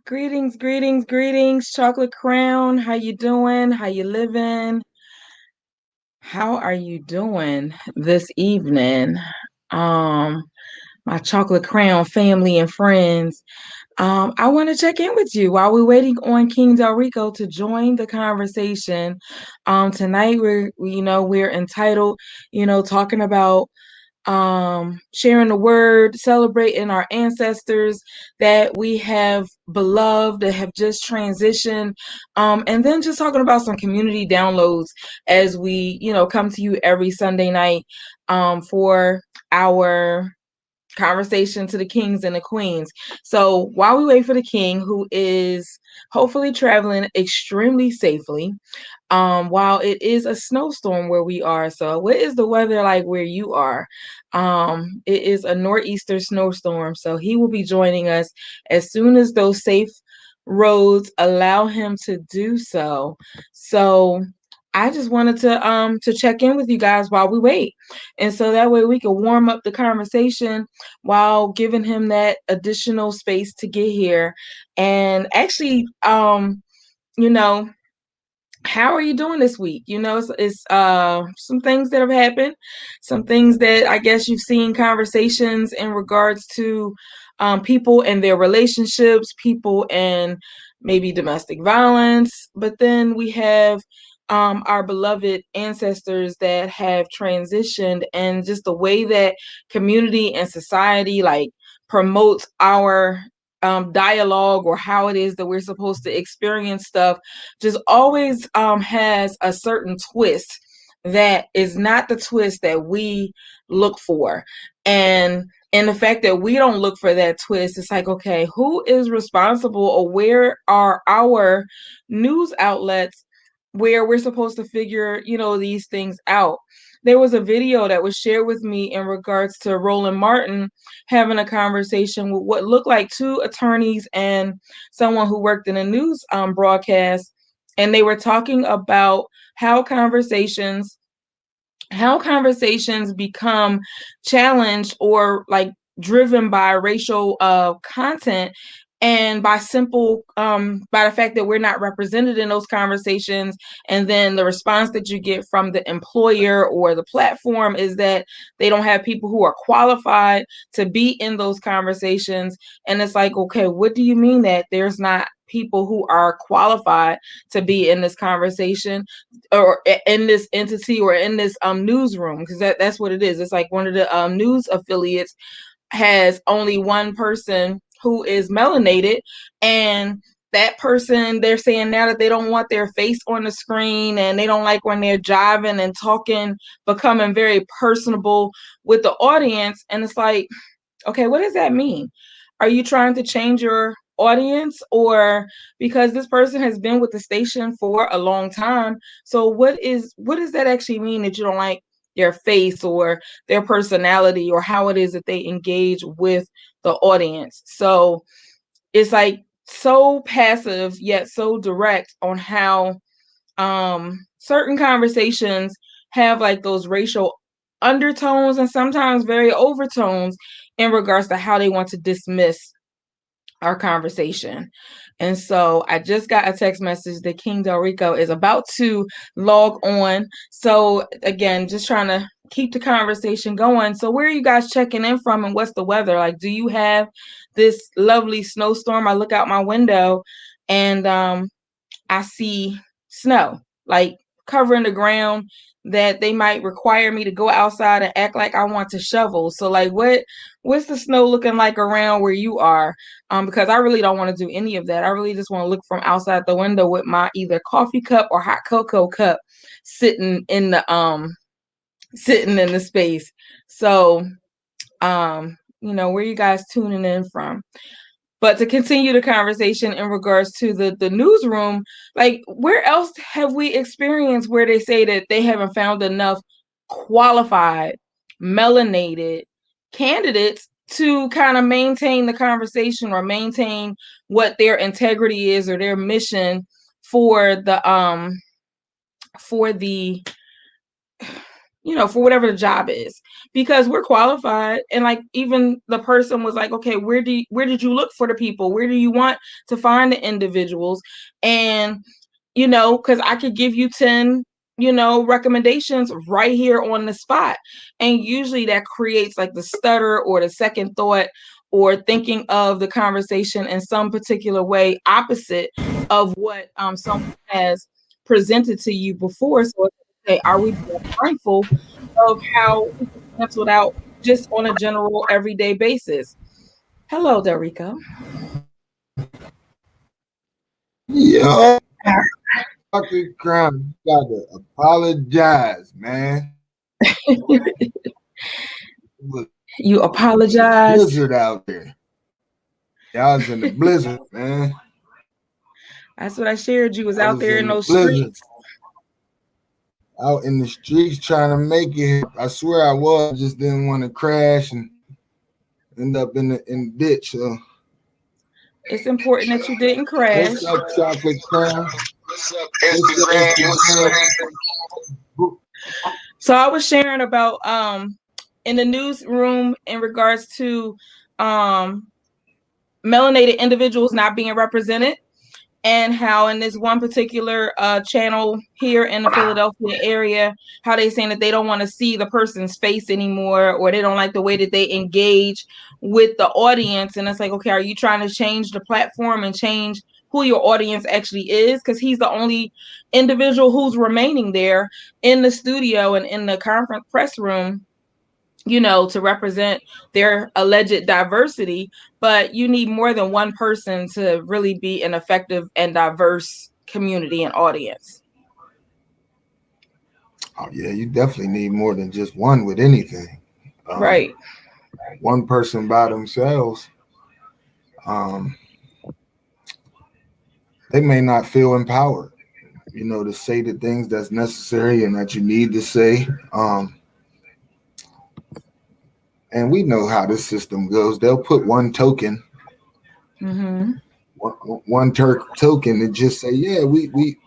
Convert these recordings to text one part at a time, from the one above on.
Greetings, greetings, greetings, Chocolate Crown. How you doing? How you living? How are you doing this evening? Um, my Chocolate Crown family and friends. I want to check in with you while we're waiting on King Del Rico to join the conversation. Tonight we're entitled, talking about sharing the word, celebrating our ancestors that we have beloved, that have just transitioned, and then just talking about some community downloads as we, come to you every Sunday night for our conversation to the kings and the queens. So while we wait for the king, who is hopefully traveling extremely safely, while it is a snowstorm where we are. So what is the weather like where you are? It is a nor'easter snowstorm. So he will be joining us as soon as those safe roads allow him to do so. So I just wanted to check in with you guys while we wait. And so that way we can warm up the conversation while giving him that additional space to get here. And actually, you know, how are you doing this week? It's some things that have happened, some things that I guess you've seen conversations in regards to people and their relationships, people and maybe domestic violence. But then we have our beloved ancestors that have transitioned, and just the way that community and society like promotes our dialogue, or how it is that we're supposed to experience stuff, just always has a certain twist that is not the twist that we look for. And the fact that we don't look for that twist, it's like, okay, who is responsible, or where are our news outlets where we're supposed to figure, these things out? There was a video that was shared with me in regards to Roland Martin having a conversation with what looked like two attorneys and someone who worked in a news broadcast, and they were talking about how conversations become challenged, or like driven by racial content, and by the fact that we're not represented in those conversations. And then the response that you get from the employer or the platform is that they don't have people who are qualified to be in those conversations. And it's like, okay, what do you mean that there's not people who are qualified to be in this conversation, or in this entity, or in this newsroom? Because that's what it is. It's like one of the news affiliates has only one person who is melanated, and that person, they're saying now that they don't want their face on the screen, and they don't like when they're jiving and talking, becoming very personable with the audience. And it's like, okay, what does that mean? Are you trying to change your audience, or because this person has been with the station for a long time? So what does that actually mean, that you don't like their face or their personality, or how it is that they engage with the audience? So it's like so passive yet so direct on how certain conversations have like those racial undertones, and sometimes very overtones, in regards to how they want to dismiss our conversation. And so I just got a text message that King Del Rico is about to log on. So again, just trying to keep the conversation going. So where are you guys checking in from, and what's the weather like? Do you have this lovely snowstorm? I look out my window, and I see snow, like covering the ground, that they might require me to go outside and act like I want to shovel. So like what's the snow looking like around where you are? Because I really don't want to do any of that. I really just want to look from outside the window with my either coffee cup or hot cocoa cup sitting in the space. So where you guys tuning in from? But to continue the conversation in regards to the newsroom, like where else have we experienced where they say that they haven't found enough qualified, melanated candidates to kind of maintain the conversation, or maintain what their integrity is, or their mission for the for whatever the job is, because we're qualified. And like, even the person was like, okay, where did you look for the people? Where do you want to find the individuals? And, because I could give you 10, recommendations right here on the spot. And usually that creates like the stutter or the second thought, or thinking of the conversation in some particular way opposite of what someone has presented to you before. So, okay, are we being mindful of how we get canceled out just on a general everyday basis? Hello, Derico. Yo, Dr. Crown, you gotta apologize, man. You It's a apologized. blizzard out there. Y'all was in the blizzard, man. That's what I shared. You was I out was there in in the those blizzard, streets. out in the streets trying to make it. I swear I was. I just didn't want to crash and end up in the ditch. So, It's important that you didn't crash. what's up, Chocolate Crown? What's up, What's your Instagram? Instagram? So I was sharing about in the newsroom in regards to melanated individuals not being represented, and how in this one particular channel here in the Philadelphia area, how they saying that they don't want to see the person's face anymore, or they don't like the way that they engage with the audience. And it's like, okay, are you trying to change the platform and change who your audience actually is? Because he's the only individual who's remaining there in the studio and in the conference press room, to represent their alleged diversity. But you need more than one person to really be an effective and diverse community and audience. Oh yeah, you definitely need more than just one with anything. Right. One person by themselves, um, they may not feel empowered, to say the things that's necessary and that you need to say. And we know how this system goes. They'll put one token, Mm-hmm. one token, and just say, "Yeah, we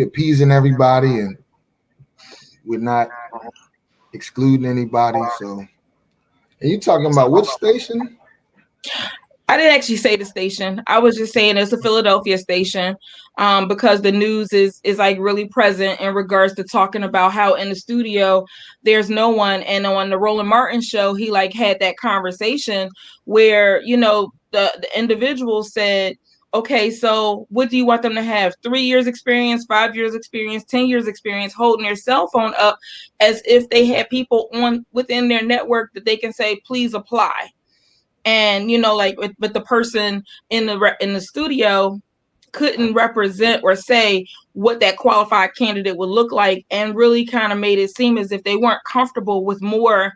appeasing everybody, and we're not excluding anybody." So, and you talking about which station? I didn't actually say the station. I was just saying it's a Philadelphia station, because the news is like really present in regards to talking about how in the studio there's no one. And on the Roland Martin show, he like had that conversation where, the individual said, okay, so what do you want them to have? 3 years experience, 5 years experience, 10 years experience, holding their cell phone up as if they had people on within their network that they can say, please apply. And like with the person in the studio couldn't represent or say what that qualified candidate would look like, and really kind of made it seem as if they weren't comfortable with more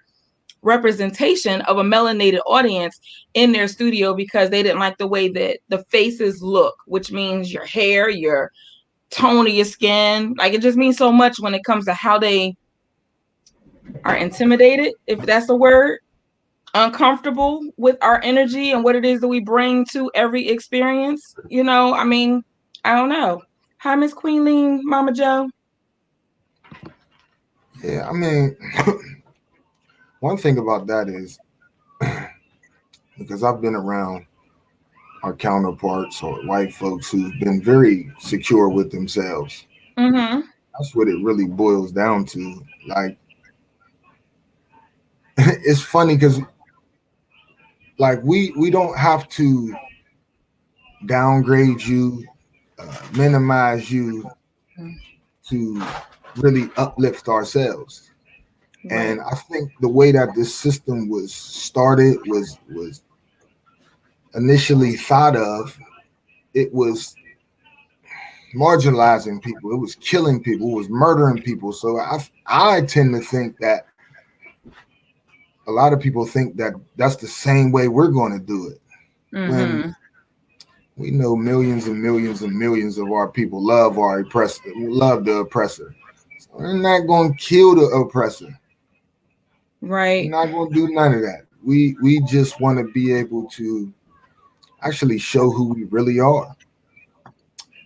representation of a melanated audience in their studio, because they didn't like the way that the faces look, which means your hair, your tone of your skin. Like, it just means so much when it comes to how they are intimidated, if that's a word, uncomfortable with our energy and what it is that we bring to every experience. I mean, I don't know. Hi, Miss Queenleen, Mama Joe. Yeah, I mean, one thing about that is because I've been around our counterparts or white folks who've been very secure with themselves. Mm-hmm. That's what it really boils down to. Like, it's funny because like we don't have to downgrade you, minimize you to really uplift ourselves. Right. And I think the way that this system was started was initially thought of, it was marginalizing people, it was killing people, it was murdering people. So I tend to think that a lot of people think that that's the same way we're going to do it. When Mm-hmm. we know millions and millions and millions of our people love our oppressor, love the oppressor. So we're not going to kill the oppressor. We're Right. not going to do none of that. We just want to be able to actually show who we really are.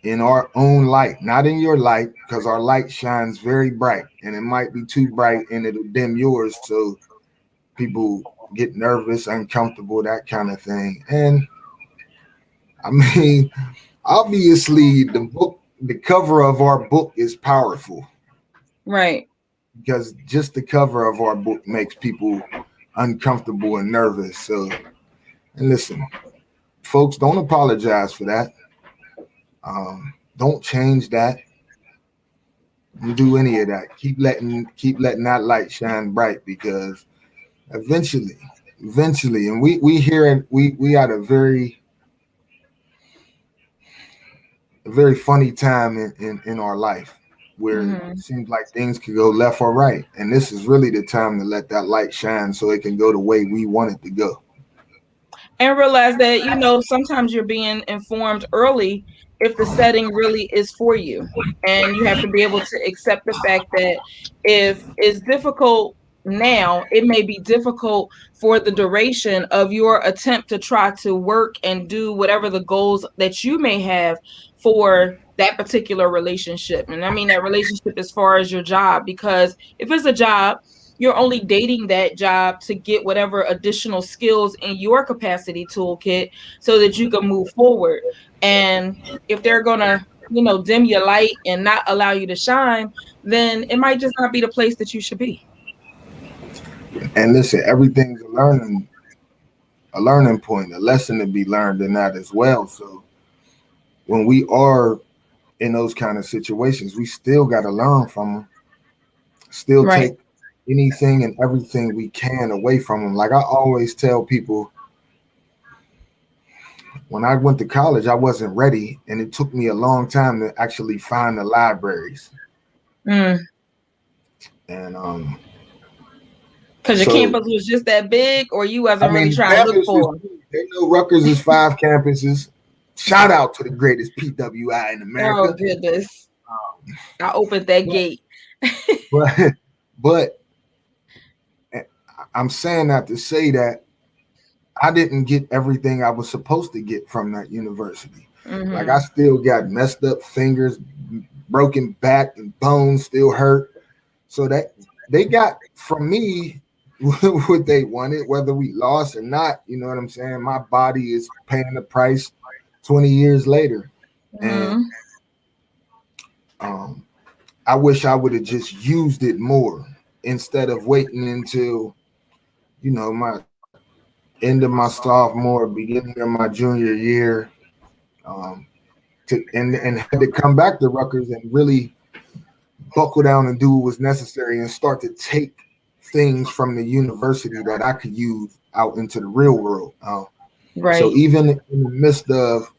in our own light, not in your light, because our light shines very bright and it might be too bright and it'll dim yours. So people get nervous, uncomfortable, that kind of thing. And I mean, obviously, the cover of our book is powerful Right. because just the cover of our book makes people uncomfortable and nervous. So, and listen, folks, don't apologize for that. Don't change that. Don't do any of that. Keep letting that light shine bright because eventually, eventually, and we hear it. We had a very funny time in our life where it Hmm. seems like things could go left or right. And this is really the time to let that light shine so it can go the way we want it to go. And realize that, sometimes you're being informed early if the setting really is for you. And you have to be able to accept the fact that if it's difficult now, it may be difficult for the duration of your attempt to try to work and do whatever the goals that you may have for that particular relationship. And I mean that relationship as far as your job, because if it's a job, you're only dating that job to get whatever additional skills in your capacity toolkit so that you can move forward. And if they're going to, dim your light and not allow you to shine, then it might just not be the place that you should be. And listen, everything's a learning point, a lesson to be learned in that as well. So when we are in those kind of situations, we still got to learn from them, still Right. take anything and everything we can away from them. Like I always tell people, when I went to college, I wasn't ready, and it took me a long time to actually find the libraries. Mm. And Because your so, campus was just that big, or you I wasn't mean, really the trying to look campus is for them. big. They know Rutgers is 5 campuses. Shout out to the greatest PWI in Oh, America. goodness. I opened that But, gate. but, but I'm saying that to say that I didn't get everything I was supposed to get from that university. Like I Hmm. still got messed up fingers, broken back, and bones still hurt. So that they got from me what they wanted, whether we lost or not. You know what I'm saying? My body is paying the price 20 years later. And Hmm. um, I wish I would have just used it more instead of waiting until, my end of my sophomore, beginning of my junior year, um, and had to come back to Rutgers and really buckle down and do what was necessary and start to take things from the university that I could use out into the real world. So Right. even in the midst of,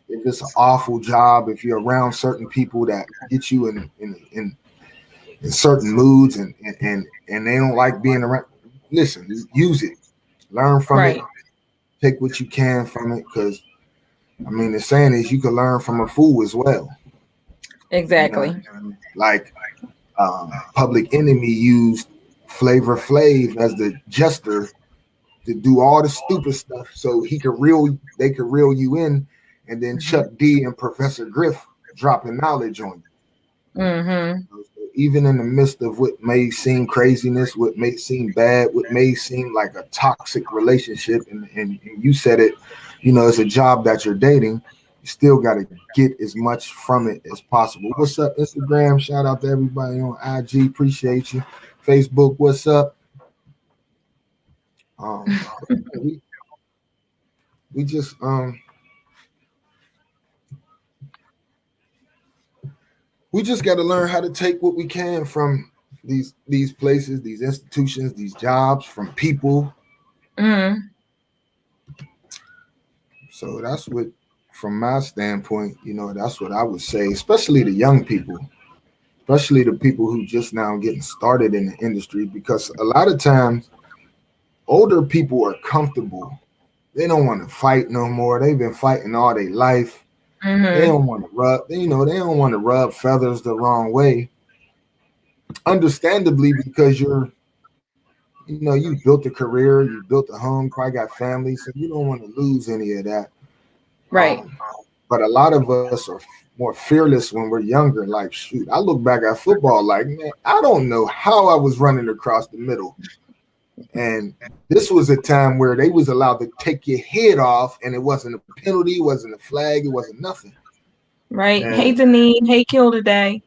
if it's an awful job, if you're around certain people that get you in certain moods and they don't like being around, listen, use it, learn from it, Right. take what you can from it, because I mean the saying is you can learn from a fool as well. You know what Exactly. I'm saying? Like Public Enemy used Flavor Flav as the jester to do all the stupid stuff so they could reel you in, and then Hmm. Chuck D and Professor Griff dropping knowledge on Hmm. you. So even in the midst of what may seem craziness, what may seem bad, what may seem like a toxic relationship, and you said it, it's a job that you're dating, you still got to get as much from it as possible. What's up, Instagram? Shout out to everybody on IG. Appreciate you. Facebook, what's up? But yeah, we just we just got to learn how to take what we can from these places, these institutions, these jobs, from people. Hmm. So that's what, from my standpoint, that's what I would say, especially the young people, especially the people who just now getting started in the industry, because a lot of times older people are comfortable. They don't want to fight no more. They've been fighting all their life. They Hmm. don't want to they don't want to rub feathers the wrong way. Understandably, because you've built a career, you've built a home, probably got family, so you don't want to lose any of that. Right. Um, but a lot of us are more fearless when we're younger. Like, shoot, I look back at football like, man, I don't know how I was running across the middle. And this was a time where they was allowed to take your head off, and it wasn't a penalty, it wasn't a flag, it wasn't nothing. Right. And Hate the knee, hate kill today.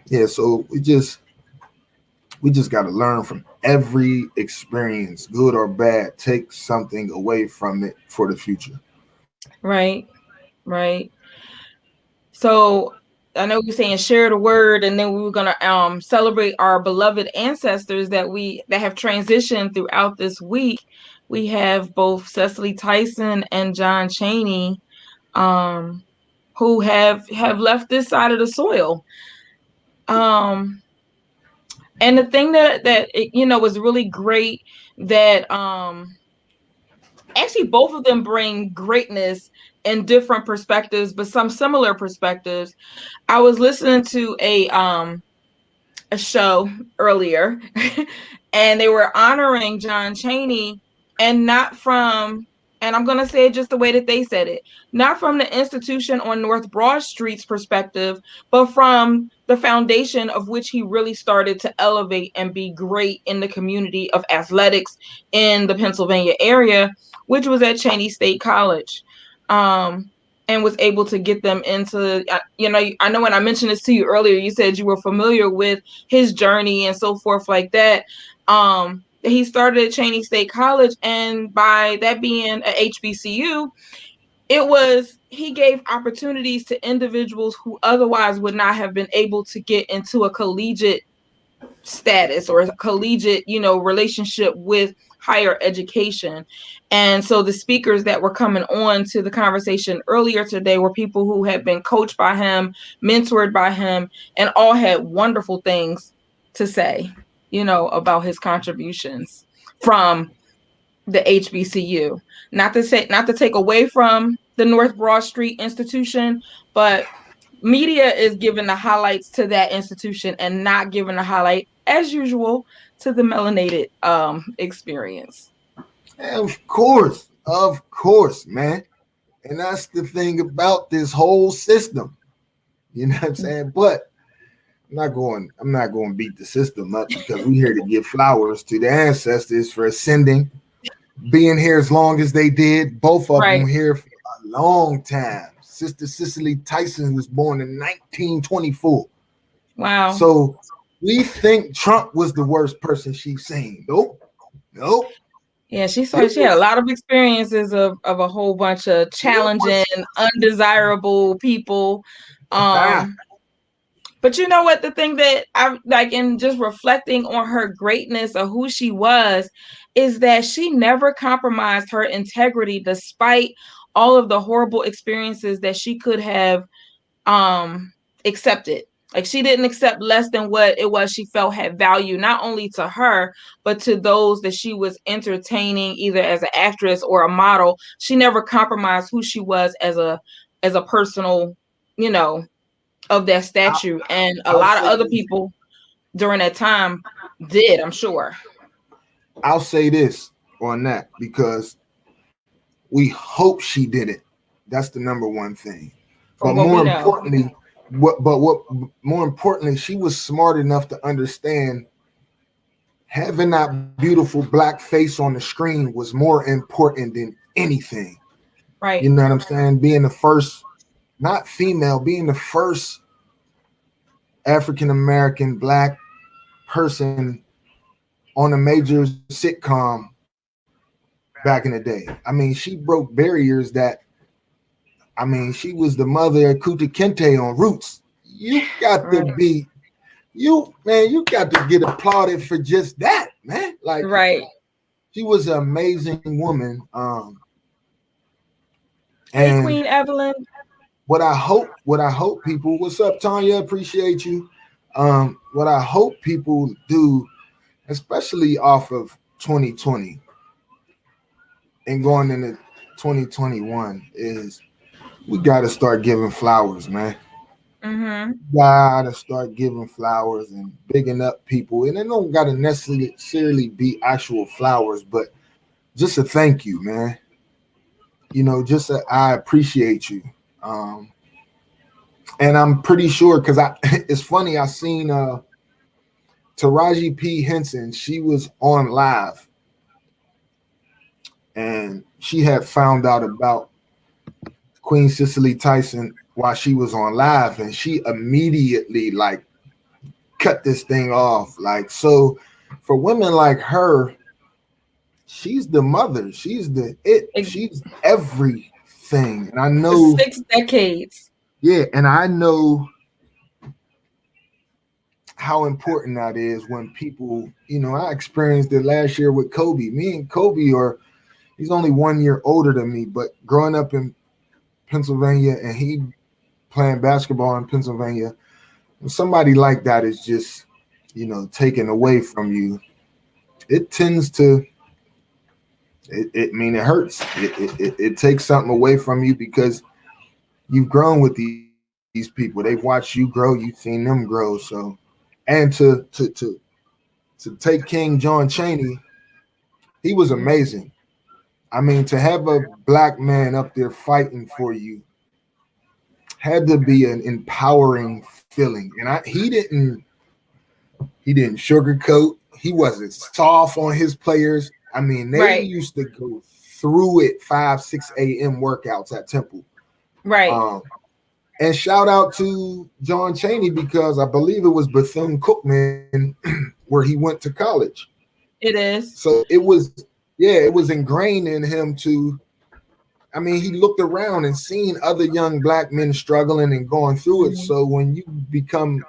yeah, so we just got to learn from every experience, good or bad. Take something away from it for the future. Right. Right. So I know you're saying share the word, and then we were gonna celebrate our beloved ancestors that have transitioned throughout this week. We have both Cicely Tyson and John Chaney, um, who have left this side of the soil. Um, and the thing that was really great that actually both of them bring greatness in different perspectives, but some similar perspectives. I was listening to a show earlier and they were honoring John Chaney, and not from, and I'm going to say it just the way that they said it, not from the institution on North Broad Street's perspective, but from the foundation of which he really started to elevate and be great in the community of athletics in the Pennsylvania area, which was at Chaney State College. And was able to get them into, I know when I mentioned this to you earlier, you said you were familiar with his journey and so forth like that. He started at Chaney State College, and by that being a HBCU, he gave opportunities to individuals who otherwise would not have been able to get into a collegiate status or a collegiate, relationship with higher education. And so the speakers that were coming on to the conversation earlier today were people who had been coached by him, mentored by him, and all had wonderful things to say, about his contributions from the HBCU. Not to take away from the North Broad Street institution, but media is giving the highlights to that institution and not giving the highlight, as usual, to the melanated experience. Of course, man. And that's the thing about this whole system. You know what I'm saying? But I'm not going to beat the system up because we're here to give flowers to the ancestors for ascending, being here as long as they did. Both of Right. them here for a long time. Sister Cicely Tyson was born in 1924. Wow. So we think Trump was the worst person she's seen. Nope. Yeah, she It said she had a was lot of experiences of a whole bunch of it challenging, was undesirable people. ah, Um, But you know what? The thing that I like in just reflecting on her greatness of who she was is that she never compromised her integrity despite all of the horrible experiences that she could have accepted. Like she didn't accept less than what it was she felt had value, not only to her, but to those that she was entertaining, either as an actress or a model. She never compromised who she was as a personal, you know, of that I'll, statue, and a I'll lot of say other this. people during that time did, I'm sure. I'll say this on that because we hope she did it. That's the number one thing. From But what we more know. importantly, what more importantly, she was smart enough to understand having that beautiful black face on the screen was more important than anything. Right. You know what I'm saying? Being the first, not female, being the first African American black person on a major sitcom back in the day. I mean, she broke barriers that, I mean, she was the mother of Kuta Kente on Roots. You got to Right. be, you got to get applauded for just that, man. Like, Right. she was an amazing woman. Hey, And Queen Evelyn. what I hope people, what's up, Tanya? Appreciate you. What I hope people do, especially off of 2020 and going into 2021, is we got to start giving flowers, man. Mm-hmm. Gotta start giving flowers and bigging up people, and it don't gotta necessarily be actual flowers, but just a thank you, man. Just a I appreciate you. Um, and I'm pretty sure because I it's funny, I seen Taraji P. Henson, she was on live and she had found out about Queen Cicely Tyson while she was on live, and she immediately like cut this thing off. Like, so for women like her, she's the mother, she's everything. And I For know, 6 decades. yeah, and I know how important that is when people, I experienced it last year with Kobe. Me and Kobe are, he's only 1 year older than me, but growing up in Pennsylvania and he playing basketball in Pennsylvania, when somebody like that is just, taken away from you, it tends to, it hurts. It takes something away from you because you've grown with these people. They've watched you grow. You've seen them grow. So, and to take King John Chaney, he was amazing. I mean, to have a black man up there fighting for you had to be an empowering feeling. And he didn't sugarcoat. He wasn't soft on his players. I mean, they Right, used to go through it 5, 6 a.m. workouts at Temple. right. Um, and shout out to John Chaney because I believe it was Bethune Cookman where he went to college. It is. So it was ingrained in him to. I mean, he looked around and seen other young black men struggling and going through it. Mhm. So when you become,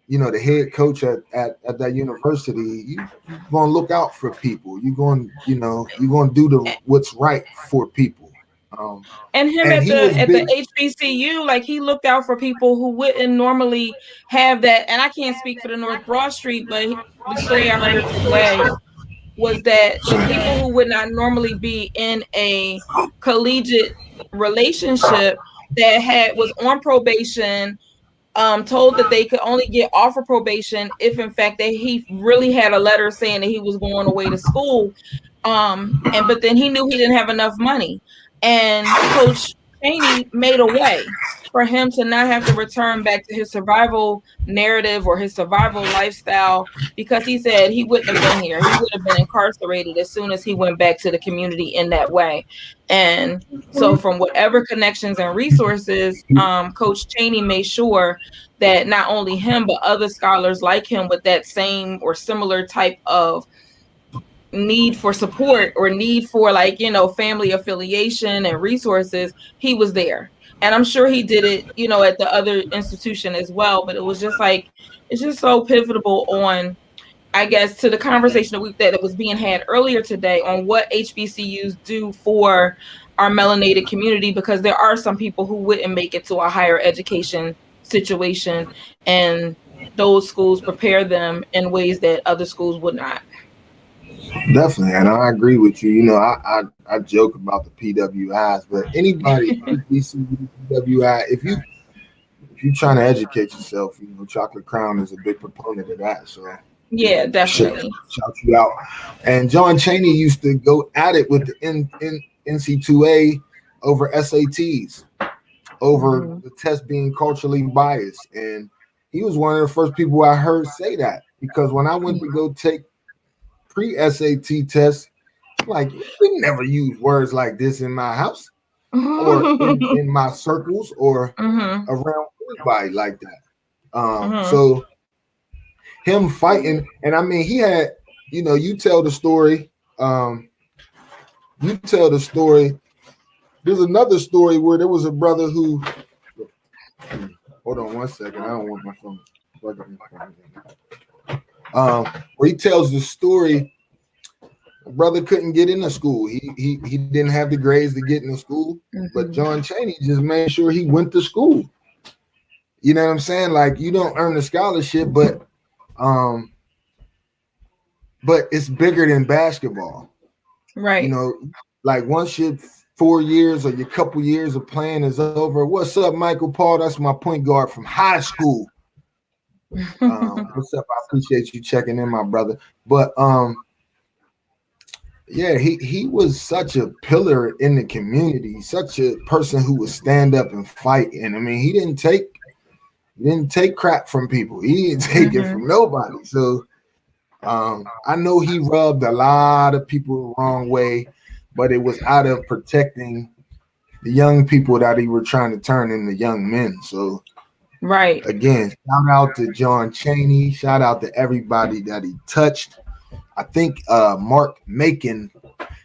the head coach at that university, you're gonna look out for people. You're gonna do the what's right for people. Um, And him and at he was the big. HBCU, like he looked out for people who wouldn't normally have that. And I can't speak for the North Broad Street, but the story I heard today was that the people who would not normally be in a collegiate relationship that had was on probation, told that they could only get off of probation if in fact that he really had a letter saying that he was going away to school. And but then he knew he didn't have enough money. And Coach Chaney made a way for him to not have to return back to his survival narrative or his survival lifestyle, because he said he wouldn't have been here. He would have been incarcerated as soon as he went back to the community in that way. And so from whatever connections and resources, Coach Chaney made sure that not only him, but other scholars like him with that same or similar type of need for support or need for, like, family affiliation and resources, he was there. And I'm sure he did it, at the other institution as well. But it was just like, it's just so pivotal on, I guess, to the conversation that was being had earlier today on what HBCUs do for our melanated community, because there are some people who wouldn't make it to a higher education situation, and those schools prepare them in ways that other schools would not. Definitely, and I agree with you. I joke about the PWIs, but anybody HBCU, PWI, if you're trying to educate yourself, Chocolate Crown is a big proponent of that. So Yeah, shout, definitely. shout you out. And John Chaney used to go at it with the NC2A over SATs, over Mhm. the test being culturally biased, and he was one of the first people I heard say that because when I went to go take pre-SAT tests, like, we never use words like this in my house or in my circles or Mhm. around anybody like that. Mhm. So him fighting, and I mean, he had, you tell the story. You tell the story. There's another story where there was a brother who. Hold on 1 second. I don't want my phone. Where he tells the story. Brother couldn't get into school. He didn't have the grades to get into school. But Mhm. John Chaney just made sure he went to school. You know what I'm saying? Like, you don't earn a scholarship, um, but it's bigger than basketball. You Right. know, like once your 4 years or your couple years of playing is over. What's up, Michael Paul? That's my point guard from high school. What's up? I appreciate you checking in, my brother. But Yeah, he was such a pillar in the community, such a person who would stand up and fight. And I mean, he didn't take crap from people. He didn't take it Hmm. from nobody. So I know he rubbed a lot of people the wrong way, but it was out of protecting the young people that he were trying to turn into young men. So Right. again, shout out to John Chaney. Shout out to everybody that he touched. I think Mark Macon,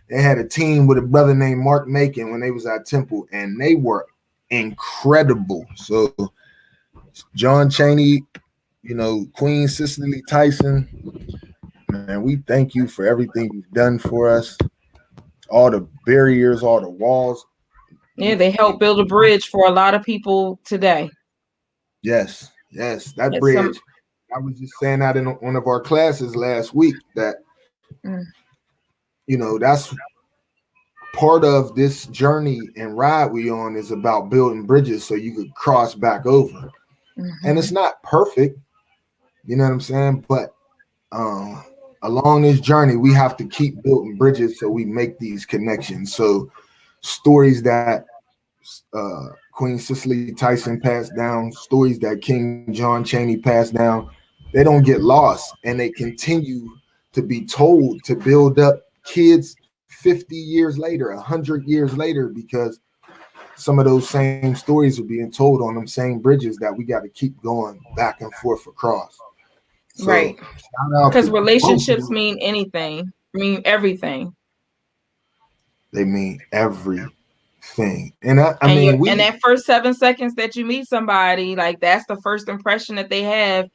they had a team with a brother named Mark Macon when they was at Temple, and they were incredible. So John Chaney, Queen Cicely Tyson, man, we thank you for everything you've done for us. All the barriers, all the walls. Yeah, they helped build a bridge for a lot of people today. Yes, that It's some. bridge. I was just saying that in one of our classes last week that Mm, that's part of this journey and ride we on is about building bridges so you could cross back over. And it's mhm. not perfect, you know what I'm saying? But um, along this journey, we have to keep building bridges so we make these connections. So stories that Queen Cicely Tyson passed down, stories that King John Chaney passed down, they don't get lost and they continue to be told to build up kids 50 years later, 100 years later, because some of those same stories are being told on them same bridges that we got to keep going back and forth across. So Right. shout out Because to both of relationships them. mean anything, mean everything. They mean everything. And I And you mean, and that first 7 seconds that you meet somebody, like that's the first impression that they have.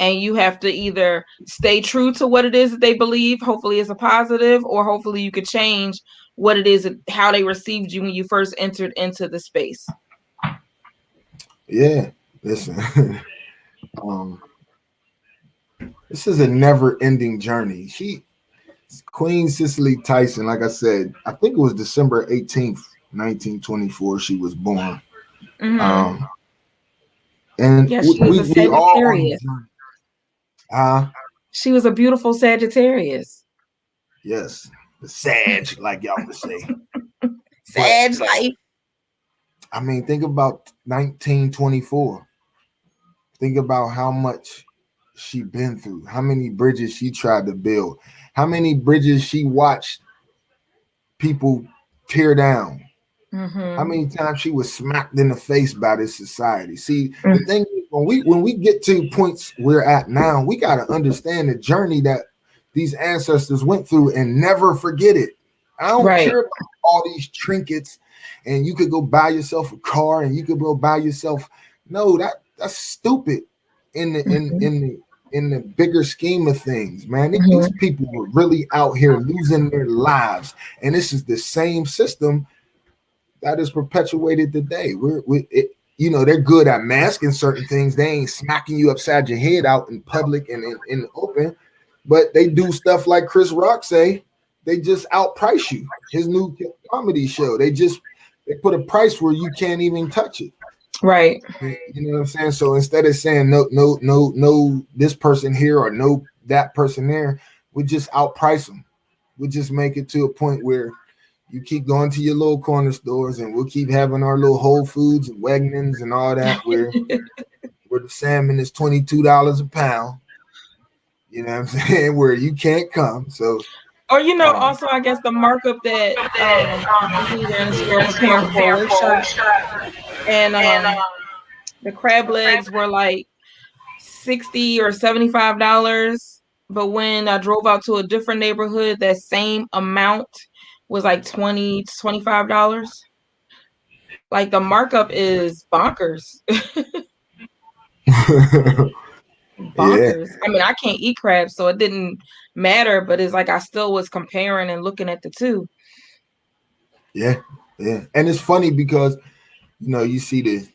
And you have to either stay true to what it is that they believe, hopefully it's a positive, or hopefully you could change what it is, how they received you when you first entered into the space. yeah, listen, um, this is a never-ending journey. Queen Cicely Tyson, like I said, I think it was December 18th, 1924, she was born. Mm-hmm. Um, and Yeah, she was we a we all on the Sagittarius. journey. Ah, She was a beautiful Sagittarius. yes, the Sag, like y'all would say. But Sag life. I mean, think about 1924. Think about how much she been through, how many bridges she tried to build, how many bridges she watched people tear down, how Mm-hmm. many times she was smacked in the face by this society. See, the thing is, when we get to points we're at now, we got to understand the journey that these ancestors went through and never forget it. I don't Right. care about all these trinkets, and you could go buy yourself a car, and you could go buy yourself. No, that's stupid. In the in Mm-hmm. in the in the bigger scheme of things, man, these Mm-hmm. people were really out here losing their lives, and this is the same system that is perpetuated today. They're good at masking certain things. They ain't smacking you upside your head out in public and in the open, but they do stuff like Chris Rock say. They just outprice you. His new comedy show. They put a price where you can't even touch it. Right. You know what I'm saying? So instead of saying no, no, no, no, this person here or no, that person there, we just outprice them. We just make it to a point where you keep going to your little corner stores, and we'll keep having our little Whole Foods and Wegmans and all that, where the salmon is $22 a pound. You know what I'm saying? Where you can't come. So, Or um, also I guess the markup that we were in the store preparing for a workshop, and the crab legs were like 60 or $75. But when I drove out to a different neighborhood, that same amount was like $20 to $25. Like the markup is bonkers. yeah, Bonkers. I mean, I can't eat crabs, so it didn't matter, but it's like I still was comparing and looking at the two. yeah, yeah. And it's funny because you see this.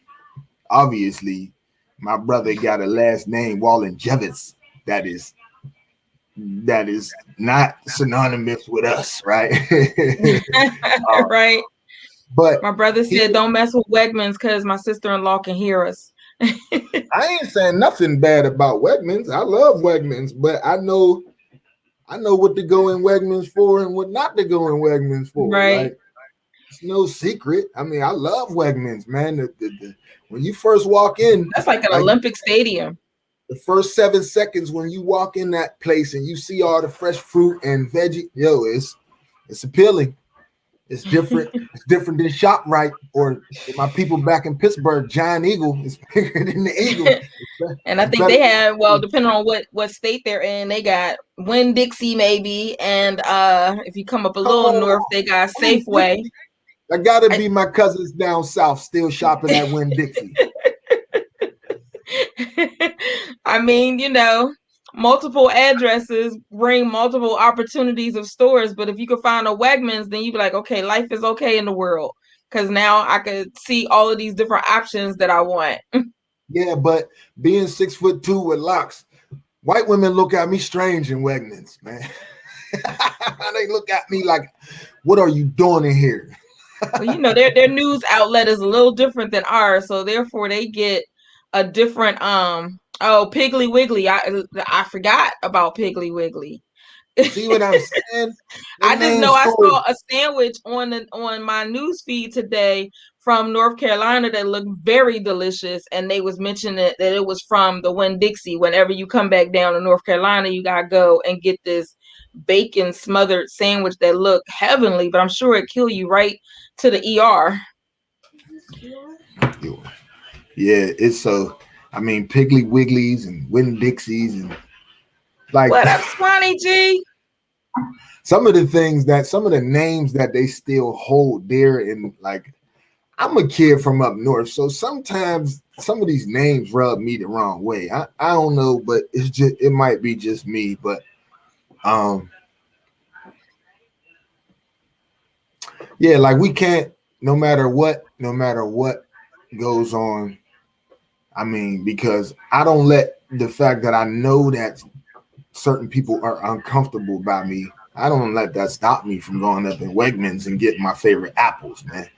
Obviously, my brother got a last name Wallen Jevitz. That is that is not synonymous with us, right? uh, Right. but My brother he said, "Don't mess with Wegmans because my sister-in-law can hear us." I ain't saying nothing bad about Wegmans. I love Wegmans, but I know I know what to go in Wegmans for and what not to go in Wegmans for. Right. Like, it's no secret. I mean, I love Wegmans, man. When you first walk in, That's like an like Olympic stadium. the first 7 seconds when you walk in that place and you see all the fresh fruit and veggie, yo, it's appealing. It's different. It's different than ShopRite or my people back in Pittsburgh. Giant Eagle is bigger than the Eagle. And I It's think better. they have, well, depending on what state they're in, they got Winn Dixie maybe, and if you come up a Come little on, north, they got Win Safeway. Dixie. I gotta I, be my cousins down south still shopping at Winn Dixie. I mean, multiple addresses bring multiple opportunities of stores, but if you could find a Wegmans, then you'd be like, okay, life is okay in the world because now I could see all of these different options that I want. Yeah, but being 6'2" with locks, white women look at me strange in Wegmans, man. They look at me like, "What are you doing in here?" Well, their news outlet is a little different than ours, so therefore they get a different Piggly Wiggly. I forgot about Piggly Wiggly. See what I'm saying? The I just main know I story. saw a sandwich on my news feed today from North Carolina that looked very delicious, and they was mentioning that it was from the Winn Dixie. Whenever you come back down to North Carolina, you gotta go and get this bacon smothered sandwich that looked heavenly, but I'm sure it kill you right to the ER. Yeah, it's so. I mean, Piggly Wigglies and Winn Dixies and like What up, Swanee G? some of the names that they still hold dear and like I'm a kid from up north, so sometimes some of these names rub me the wrong way. I don't know, but it might be just me, but um yeah, like we can't no matter what goes on. I mean, because I don't let the fact that I know that certain people are uncomfortable by me, I don't let that stop me from going up in Wegmans and getting my favorite apples, man,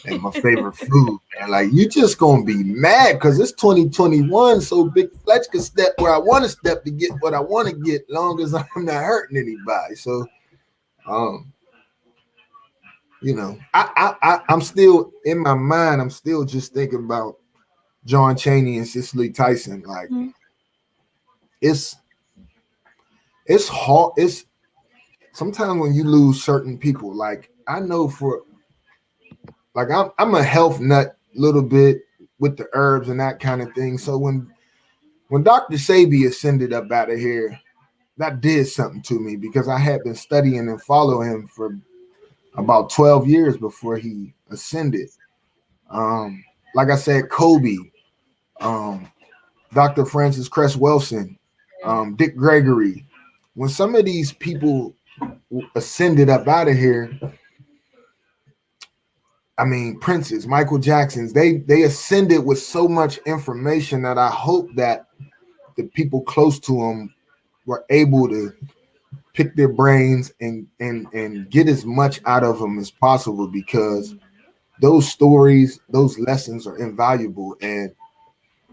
and my favorite food, man. Like you just gonna be mad because it's 2021, so Big Fletch can step where I want to step to get what I want to get, long as I'm not hurting anybody. So, um, I'm still in my mind. I'm still just thinking about John Chaney and Cicely Tyson. Like it's it's hard. It's sometimes when you lose certain people. Like I know for like I'm a health nut a little bit with the herbs and that kind of thing. So when Dr. Sabi ascended up out of here, that did something to me because I had been studying and following him for about 12 years before he ascended. Um, like I said, Kobe, um, Dr. Francis Cress Wilson, Dick Gregory. When some of these people ascended up out of here, I mean, Prince's, Michael Jackson's, they ascended with so much information that I hope that the people close to them were able to pick their brains and get as much out of them as possible because those stories, those lessons are invaluable and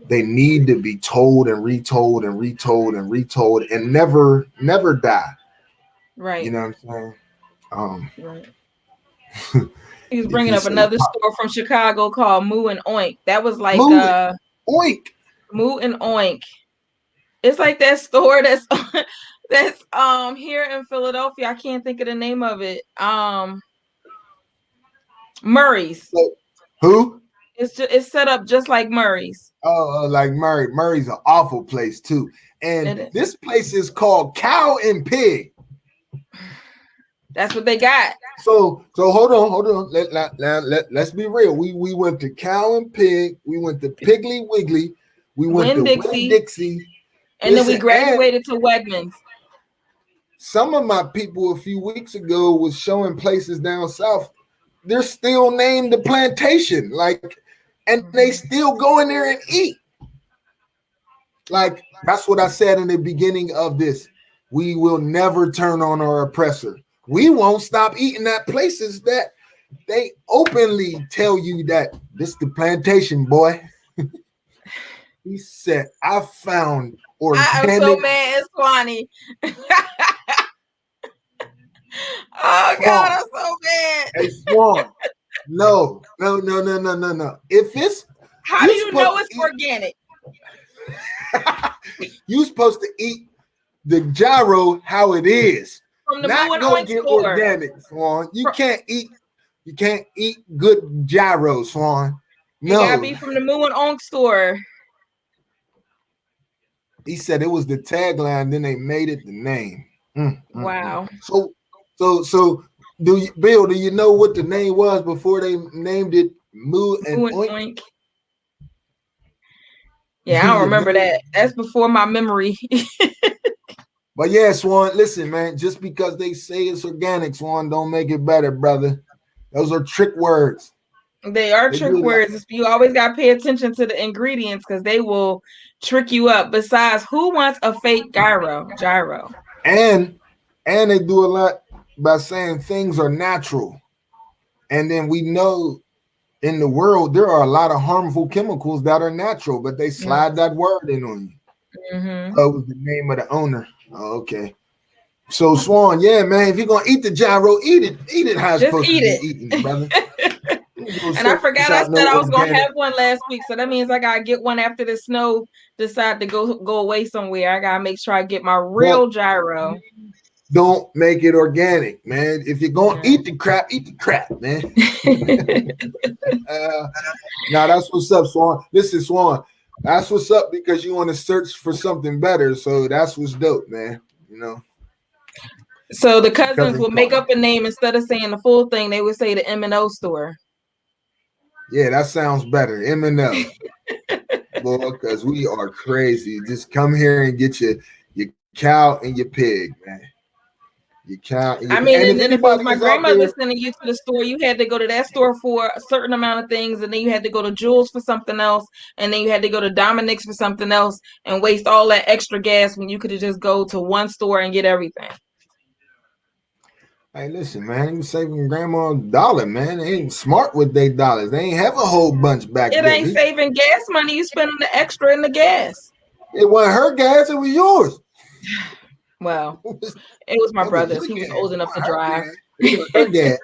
they need to be told and retold and retold and retold and never die. You Right. know what I'm saying? Um, Right. He was if bringing you up say another store from Chicago called Moo and Oink. That was like move it, oink. Moo and Oink. It's like that store that's that's here in Philadelphia. I can't think of the name of it. Murray's. So, who? It's set up just like Murray's. Oh, like Murray. Murray's an awful place too. And And this place is called Cow and Pig. that's what they got. So hold on. Let's be real. We went to Cow and Pig. We went to Piggly Wiggly. We went Winn to Winn Dixie. Dixie. And then we Listen, and graduated to Wegmans. some of my people a few weeks ago was showing places down south. They're still named the plantation, like, and they still go in there and eat. Like that's what I said in the beginning of this. We will never turn on our oppressor. We won't stop eating at places that they openly tell you that this the plantation, boy. He said, I found I am so organic. mad at Swanee. Oh God, Swan. I'm so bad. Hey, Swan. No. If it's How do you you supposed know to it's eat, organic? you supposed to eat the gyro how it is. From the Moo Not and go Oink get store. organic, Swan. Fro- You can't eat good gyro, Swan. It gotta No. be from the Moo and Oink store. He said it was the tagline, then they made it the name. Wow. So do you, Bill, do you know what the name was before they named it Moo and Moo and Oink? Oink. Yeah, Do I don't you remember know? that. That's before my memory. But yeah, Swan, listen, man, just because they say it's organic, Swan, don't make it better, brother. Those are trick words. They are They trick do it like, words. You always got to pay attention to the ingredients because they will trick you up. Besides, who wants a fake gyro? Gyro. and they do a lot by saying things are natural. And then we know in the world there are a lot of harmful chemicals that are natural, but they slide that word in on you. Mm-hmm. Oh, it was the name of the owner. Oh, okay. So Swan, yeah, man, if you're gonna eat the gyro, eat it how it's Just supposed to eat be eaten, it. brother. Don't go And I search forgot I out said no I was gonna organic. have one last week, so that means I gotta get one after the snow decide to go away somewhere. I gotta make sure I get my But real gyro. don't make it organic, man. If you're gonna Yeah. eat the crap, man. uh, now that's what's up, Swan. Listen, Swan, that's what's up because you want to search for something better. So that's what's dope, man. You know, So the your cousins cousin will make called. up a name instead of saying the full thing. They would say the M&O store. Yeah, that sounds better. M&O, boy, because we are crazy. Just come here and get your cow and your pig, man. Your cow and your I pig. mean, And if and if it was anybody my is out grandmother there, sending you to the store, you had to go to that store for a certain amount of things, and then you had to go to Jules for something else, and then you had to go to Dominic's for something else, and waste all that extra gas when you could have just go to one store and get everything. hey, listen, man, you saving grandma $1, man. They ain't smart with their dollars. They ain't have a whole bunch back It then. ain't saving gas money. You spending the extra in the gas. It wasn't her gas, it was yours. Well, it was my That was brother's. your He was gas. old It enough to wasn't her drive. gas. It was her gas.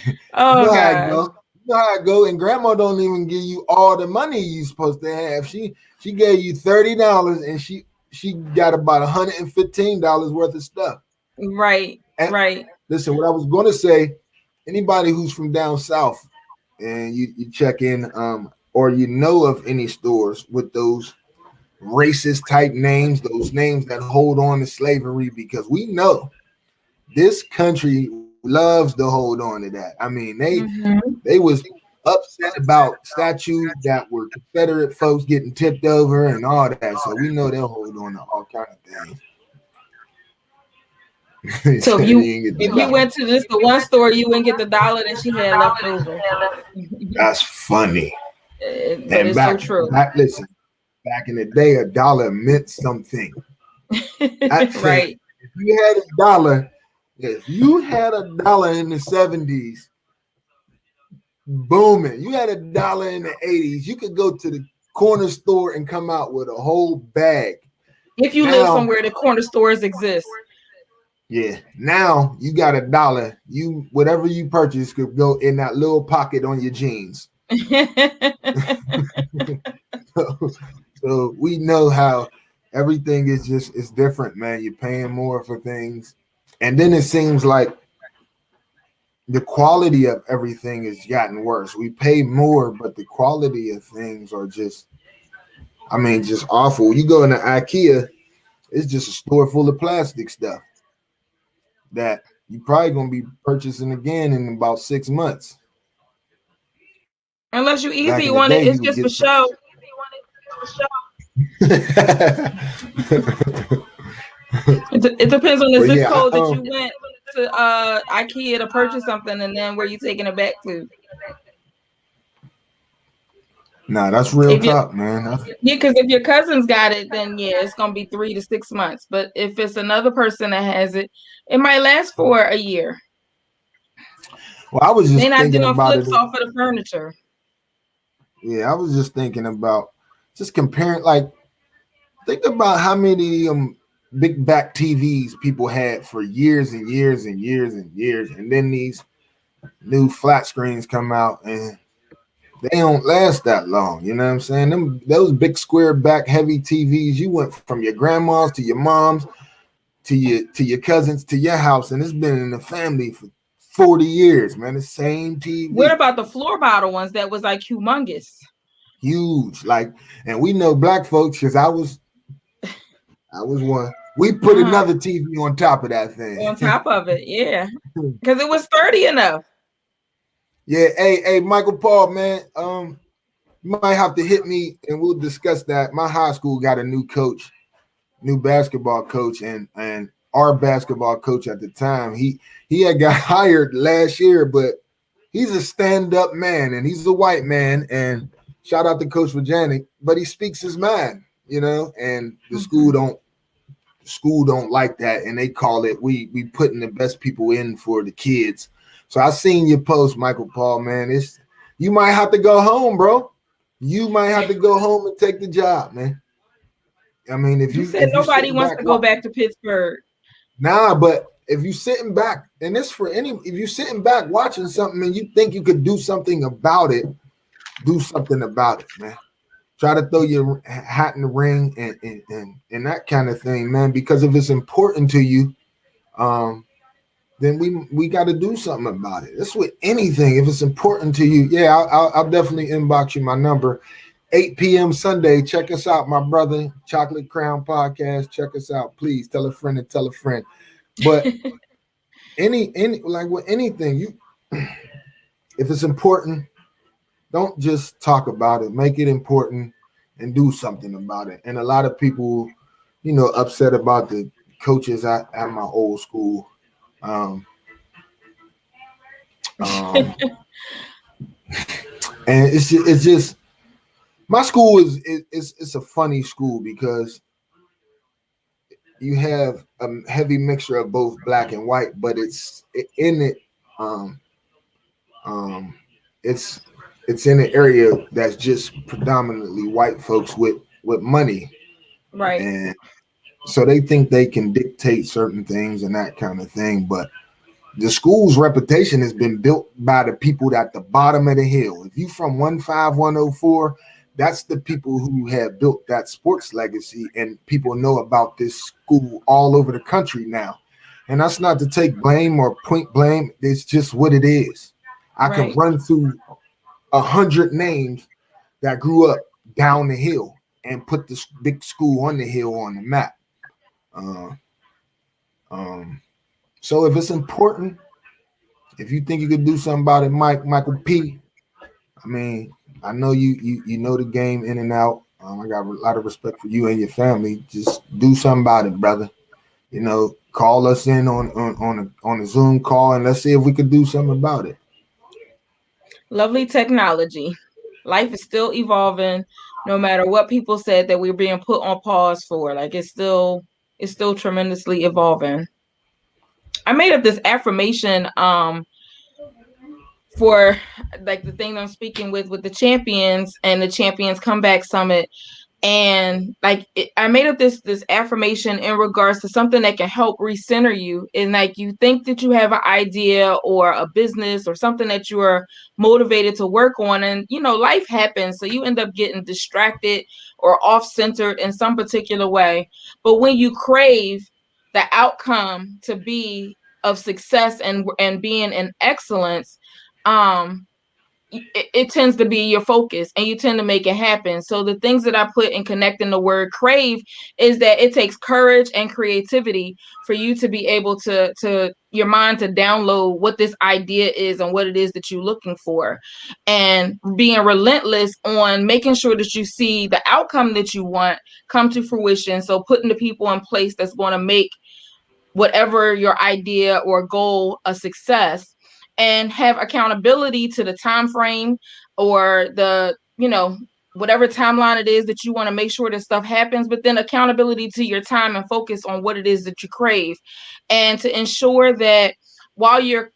You Oh know how it gosh. go. You know how it go. And grandma don't even give you all the money you supposed to have. She gave you $30 and she got about $115 worth of stuff. Right, And right. listen, what I was gonna say, anybody who's from down south and you check in, or you know of any stores with those racist type names, those names that hold on to slavery, because we know this country loves to hold on to that. I mean, Mm-hmm. they was upset about statues that were Confederate folks getting tipped over and all that. So we know they'll hold on to all kind of things. He So said he didn't get if the you dollar. went to just the one store, you wouldn't get the dollar that she had left over. That's funny. But And it's so true. listen, back in the day, $1 meant something. I think Right. if you had $1, if you had $1 in the 70s, booming. You had $1 in the 80s, you could go to the corner store and come out with a whole bag. If you live Now, somewhere the corner stores exist. yeah, now you got $1. You whatever you purchase could go in that little pocket on your jeans. So we know how everything is just it's different, man. You're paying more for things. And then it seems like the quality of everything has gotten worse. We pay more, but the quality of things are just, I mean, just awful. You go into IKEA, it's just a store full of plastic stuff that you probably gonna be purchasing again in about 6 months. Unless you Back easy in the want it, day, it's you would just get for some. show. It depends on the But zip yeah, code that you went to IKEA to purchase something, and then where you taking it back to. nah, that's real If you talk, man. Yeah, because if your cousins got it, then yeah, it's gonna be 3 to 6 months. But if it's another person that has it, it might last for a year. Well, I was They're just not thinking doing about it. flips off of the furniture. Yeah, I was just thinking about just comparing, like, think about how many big back TVs people had for years and years and years and years, and then these new flat screens come out and they don't last that long. You know what I'm saying? Those big square back heavy TVs, you went from your grandma's to your mom's to your cousins to your house, and it's been in the family for 40 years, man. The same What TV. about the floor model ones that was like humongous? Huge. Like, and we know black folks, because I was one. We put Uh-huh. another TV on top of that On thing. top of it, yeah, because it was sturdy enough. Yeah, hey, Michael Paul, man. You might have to hit me and we'll discuss that. My high school got a new coach, new basketball coach, and our basketball coach at the time, he had got hired last year, but he's a stand-up man and he's a white man. And shout out to Coach Virginia, but he speaks his mind, and the Mhm. school don't like that, and they call it we putting the best people in for the kids. So I seen your post, Michael Paul, man. It's you might have to go home, bro. You might have to go home and take the job, man. I mean, if You you said if you nobody sitting wants back, to go back to Pittsburgh. nah, but if you sitting back, and this for any, if you sitting back watching something and you think you could do something about it, do something about it, man. Try to throw your hat in the ring and that kind of thing, man. Because if it's important to you, um, then we got to do something about it. That's with anything. If it's important to you, yeah, I'll definitely inbox you my number. 8 p.m. Sunday. Check us out, my brother. Chocolate Crown Podcast. Check us out, please. Tell a friend and tell a friend. But any like with anything, you if it's important, don't just talk about it. Make it important and do something about it. And a lot of people, upset about the coaches at my old school. Um, um, and it's just my school it's a funny school because you have a heavy mixture of both black and white, but in it. Um, um, it's it's in an area that's just predominantly white folks with money, Right, and so they think they can dictate certain things and that kind of thing. But the school's reputation has been built by the people at the bottom of the hill. If you from 15104, that's the people who have built that sports legacy, and people know about this school all over the country now. And that's not to take blame or point blame. It's just what it is. I can right. run through 100 names that grew up down the hill and put this big school on the hill on the map. Uh, um, so if it's important, if you think you could do something about it, Michael P. I mean, I know you know the game in and out. I got a lot of respect for you and your family. Just do something about it, brother. Call us in on a Zoom call and let's see if we could do something about it. Lovely technology. Life is still evolving, no matter what people said that we're being put on pause for. Like it's still tremendously evolving. I made up this affirmation for like the thing I'm speaking with the champions and the champions comeback summit, and like I made up this affirmation in regards to something that can help recenter you. And like you think that you have an idea or a business or something that you are motivated to work on, and life happens, so you end up getting distracted or off centered in some particular way. But when you crave the outcome to be of success and being in excellence, um it tends to be your focus and you tend to make it happen. So the things that I put in connecting the word crave is that it takes courage and creativity for you to be able to your mind to download what this idea is and what it is that you're looking for, and being relentless on making sure that you see the outcome that you want come to fruition. So putting the people in place that's going to make whatever your idea or goal a success, and have accountability to the time frame or the whatever timeline it is that you want to make sure that stuff happens, but then accountability to your time and focus on what it is that you crave, and to ensure that while you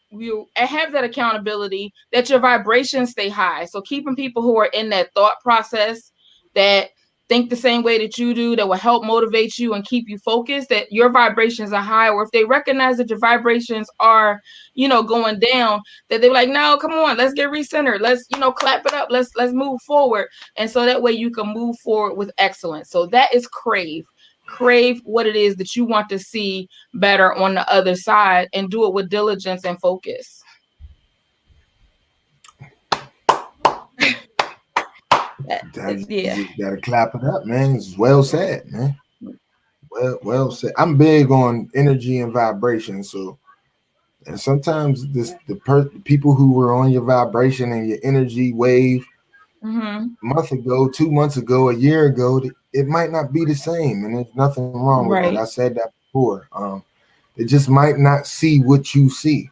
have that accountability, that your vibrations stay high. So keeping people who are in that thought process, that think the same way that you do, that will help motivate you and keep you focused, that your vibrations are high, or if they recognize that your vibrations are, going down, that they're like, no, come on, let's get recentered. Let's, clap it up. Let's move forward. And so that way you can move forward with excellence. So that is crave. Crave what it is that you want to see better on the other side, and do it with diligence and focus. You Yeah. just gotta clap it up, man. It's well said, man. Well said. I'm big on energy and vibration, so and sometimes the people who were on your vibration and your energy wave Mm-hmm. a month ago, 2 months ago, a year ago, it might not be the same, and there's nothing wrong with that. I Right. said that before. They just might not see what you see.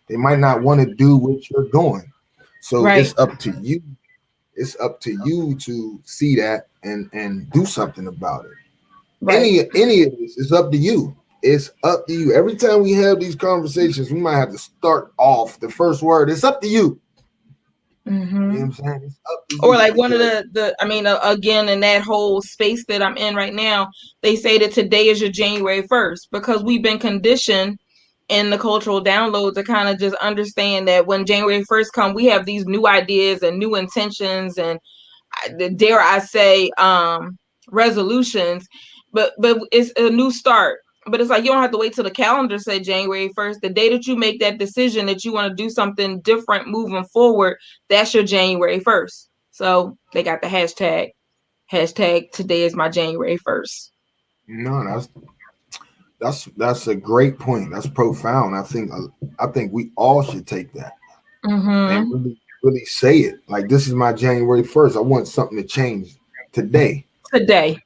They might not want to do what you're doing. So it's Right. up to you. It's up to you to see that and do something about it. Right. Any of this is up to you. It's up to you. Every time we have these conversations, we might have to start off the first word. It's up to you. You know Mm-hmm. what I'm saying? It's up to Or you like one of because the I mean, again, in that whole space that I'm in right now, they say that today is your January 1st, because we've been conditioned in the cultural download to kind of just understand that when January 1st come, we have these new ideas and new intentions, and dare I say, resolutions, but it's a new start. But it's like you don't have to wait till the calendar say January 1st. The day that you make that decision that you want to do something different moving forward, that's your January 1st. So they got the hashtag today is my January 1st. no, that's a great point. That's profound. I think we all should take that and Mm-hmm. really say it. Like this is my January 1st. I want something to change today. Today.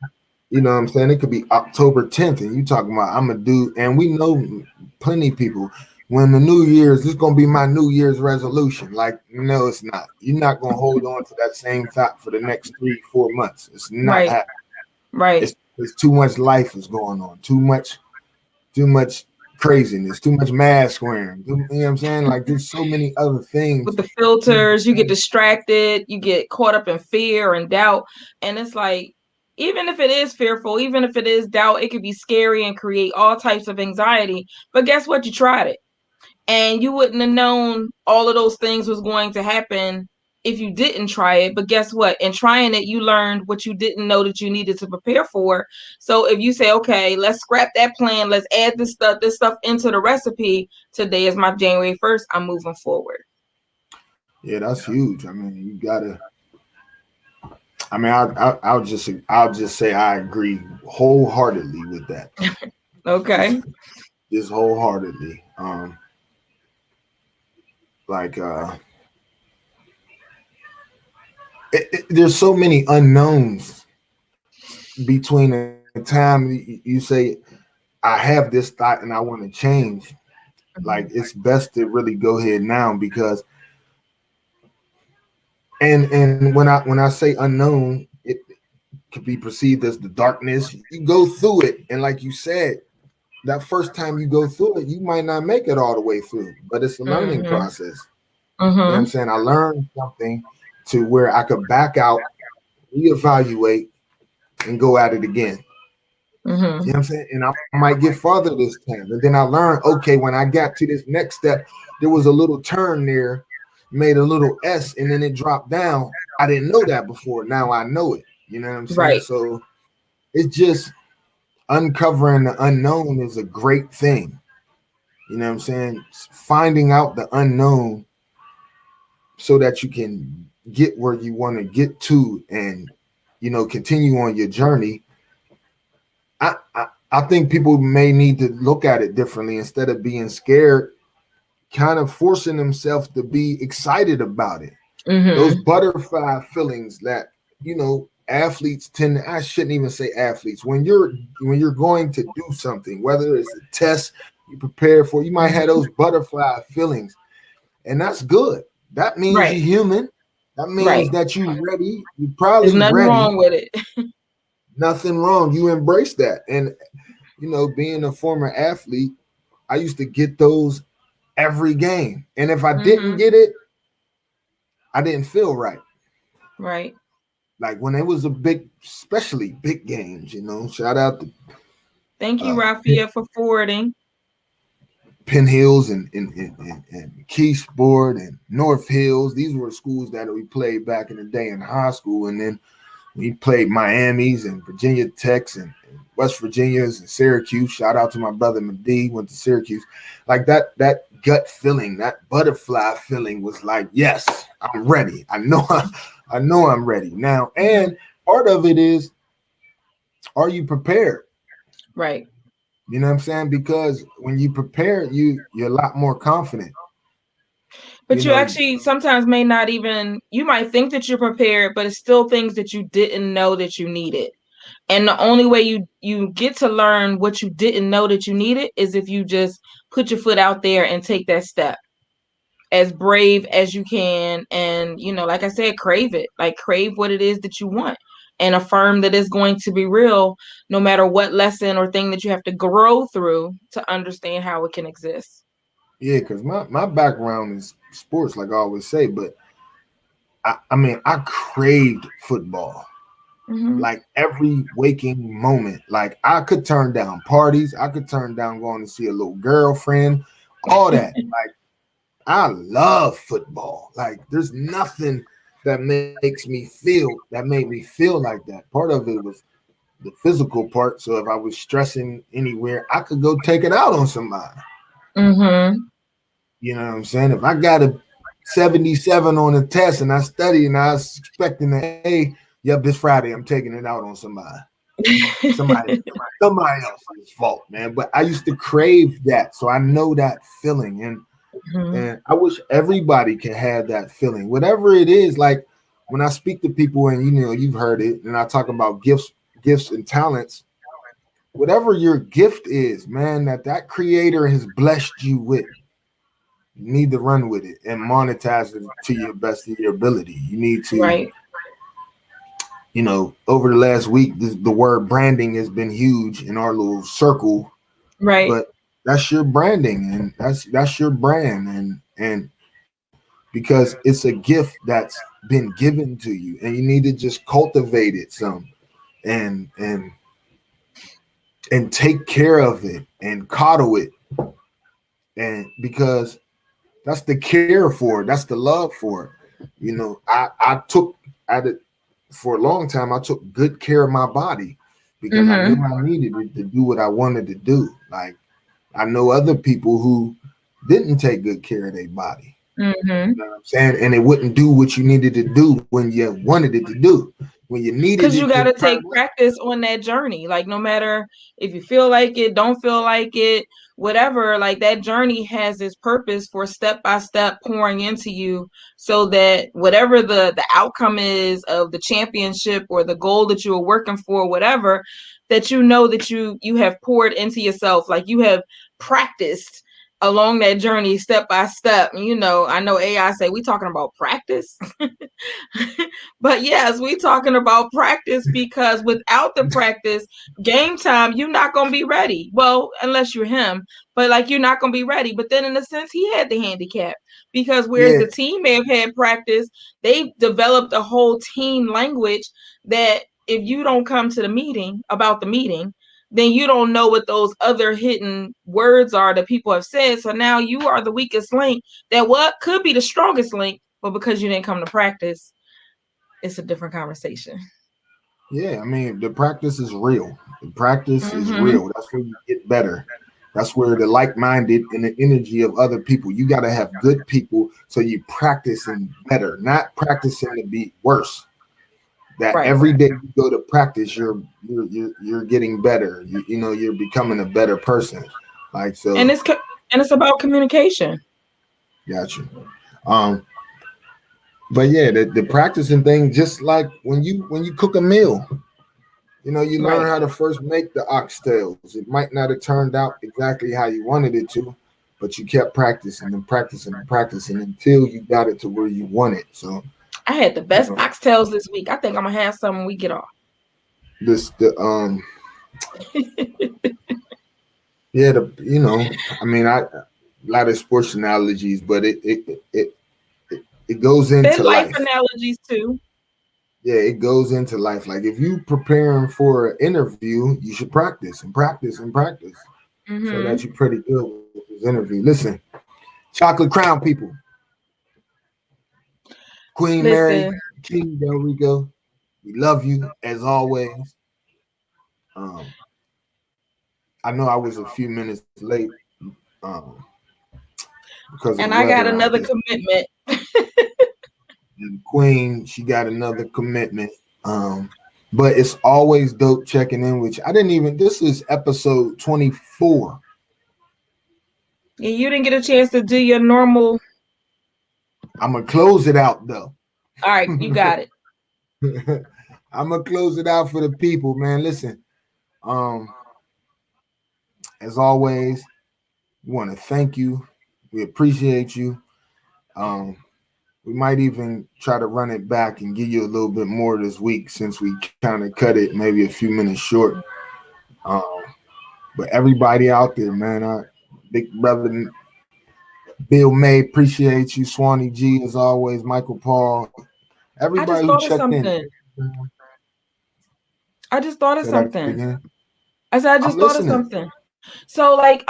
You know what I'm saying? It could be October 10th, and you talking about I'm gonna do, and we know plenty of people. When the New Year's, this is gonna be my New Year's resolution. Like, no, it's not. You're not gonna hold on to that same thought for the next 3, 4 months. It's not Right. happening. Right. It's too much life is going on. Too much craziness. Too much mask wearing. You know what I'm saying? Like, there's so many other With things. the filters, you get distracted, you get caught up in fear and doubt. And it's like, even if it is fearful, even if it is doubt, it could be scary and create all types of anxiety. But guess what? You tried it. And you wouldn't have known all of those things was going to happen if you didn't try it. But guess what? In trying it, you learned what you didn't know that you needed to prepare for. So if you say, okay, let's scrap that plan, let's add this stuff into the recipe. Today is my January 1st. I'm moving forward. Yeah, that's huge. I mean, you gotta. I mean, I'll just say I agree wholeheartedly with that. Just Okay. just wholeheartedly. Like there's so many unknowns between the time you say I have this thought and I want to change. Like Mhm. it's best to really go ahead now because and when I say unknown, it could be perceived as the darkness. You go through it, and like you said, that first time you go through it, you might not make it all the way through, but it's a learning Mhm. process. You know what I'm Mhm. saying? I learned something to where I could back out, reevaluate, and go at it again. You know Mhm. what I'm saying? And I might get farther this time. And then I learned, okay, when I got to this next step, there was a little turn there, made a little S, and then it dropped down. I didn't know that before. Now I know it. You know what I'm saying? Right. So it's just uncovering the unknown is a great thing. You know what I'm saying? Finding out the unknown so that you can get where you want to get to and continue on your journey. I think people may need to look at it differently instead of being scared, kind of forcing themselves to be excited about it. Those Mhm. butterfly feelings that athletes tend to, I shouldn't even say athletes, when you're going to do something, whether it's a test you prepare for, you might have Mhm. those butterfly feelings, and that's good. That means Right. you're human. That means Right. that you're ready. You're There's probably nothing ready. wrong with it. Nothing wrong. You embrace that. And being a former athlete, I used to get those every game. And if I didn't Mhm. get it, I didn't feel right. Right. like when it was a big, especially big games, shout out to Thank you, Penn, Rafia, for forwarding. Penn Hills and Keysport and North Hills. These were schools that we played back in the day in high school. And then we played Miami's and Virginia Tech's and West Virginia's and Syracuse. Shout out to my brother McD, went to Syracuse. Like that gut feeling, that butterfly feeling was like, yes, I'm ready. I know I'm ready now. And part of it is, are you prepared? Right. You know what I'm saying? Because when you prepare, you're a lot more confident. You But you know, actually sometimes may not even, you might think that you're prepared, but it's still things that you didn't know that you needed. And the only way you get to learn what you didn't know that you needed is if you just put your foot out there and take that step as brave as you can. And, like I said, crave it. Like, crave what it is that you want and affirm that it's going to be real no matter what lesson or thing that you have to grow through to understand how it can exist. yeah, because my background is sports, like I always say, but I mean, I craved football Mm-hmm. like every waking moment. Like I could turn down parties, I could turn down going to see a little girlfriend, all that. Like I love football. Like there's nothing that made me feel like that. Part of it was the physical part. So if I was stressing anywhere, I could go take it out on somebody. Mm-hmm. You know what I'm saying? If I got a 77 on a test and I study and I was expecting an A, yep, this Friday I'm taking it out on somebody. Somebody somebody else's fault, man. But I used to crave that. So I know that feeling. Mm-hmm. And I wish everybody can have that feeling. Whatever it is, like when I speak to people and you've heard it, and I talk about gifts and talents, whatever your gift is, man, that creator has blessed you with. You need to run with it and monetize it to your best of your ability. You need to, Right. over the last week, the word branding has been huge in our little circle, Right. but that's your branding and that's your brand and because it's a gift that's been given to you and you need to just cultivate it some and and and take care of it and coddle it and because that's the care for it. That's the love for it. I took at it for a long time. I took good care of my body because I knew Mm-hmm. I needed it to do what I wanted to do. Like I know other people who didn't take good care of their body. Mm-hmm. You know what I'm saying? And it wouldn't do what you needed to do when you wanted it to do. When you needed Because you it got to to turn take practice on that journey. Like, no matter if you feel like it, don't feel like it, whatever, like that journey has its purpose for step by step pouring into you so that whatever the outcome is of the championship or the goal that you are working for, whatever, that you know that you have poured into yourself, like you have practiced along that journey step by step. I know AI say we talking about practice. But yes, we talking about practice because without the practice, game time, you're not gonna be ready. Well, unless you're him, but like you're not gonna be ready. But then in a sense, he had the handicap because whereas yeah, the team may have had practice, they developed a whole team language that if you don't come to the meeting about the meeting, then you don't know what those other hidden words are that people have said. So now you are the weakest link that what could be the strongest link, but because you didn't come to practice, it's a different conversation. yeah. I mean, the practice is real. The practice is Mm-hmm. real. That's where you get better. That's where the like-minded and the energy of other people. You got to have good people so you practicing better, not practicing to be worse. That Right. every day you go to practice, you're getting better. You're becoming a better person. Like And so, it's about communication. got you. Um, but yeah, the practicing thing, just like when you cook a meal, you learn Right. how to first make the oxtails. It might not have turned out exactly how you wanted it to, but you kept practicing and practicing and practicing until you got it to where you want it. So, I had the you best know, oxtails this week. I think I'm gonna have some when we get off. this the yeah, I mean, a lot of sports analogies, but it goes And into life life. analogies too. yeah, it goes into life. Like if you preparing for an interview, you should practice and practice and practice so that Mm-hmm. you're pretty good with this interview. Listen, Chocolate Crown people, Queen Mary, Listen, King Del Rico, we love you as always. Um, I know I was a few minutes late um, because of the and I got weather out another here. commitment. And Queen, she got another commitment. But it's always dope checking in with you. I didn't even, this is episode 24. And you didn't get a chance to do your normal. I'm going to close it out though. All right, you got it. I'm going to close it out for the people, man. Listen, um, as always, we want to thank you. We appreciate you. Um, we might even try to run it back and give you a little bit more this week since we kind of cut it maybe a few minutes short. Um, but everybody out there, man, our big brother Bill May, appreciate you. Swanee G, as always. Michael Paul, I everybody just who thought of checked in. something. I just thought of Say that something. again. I said I I'm just thought of listening. something. So like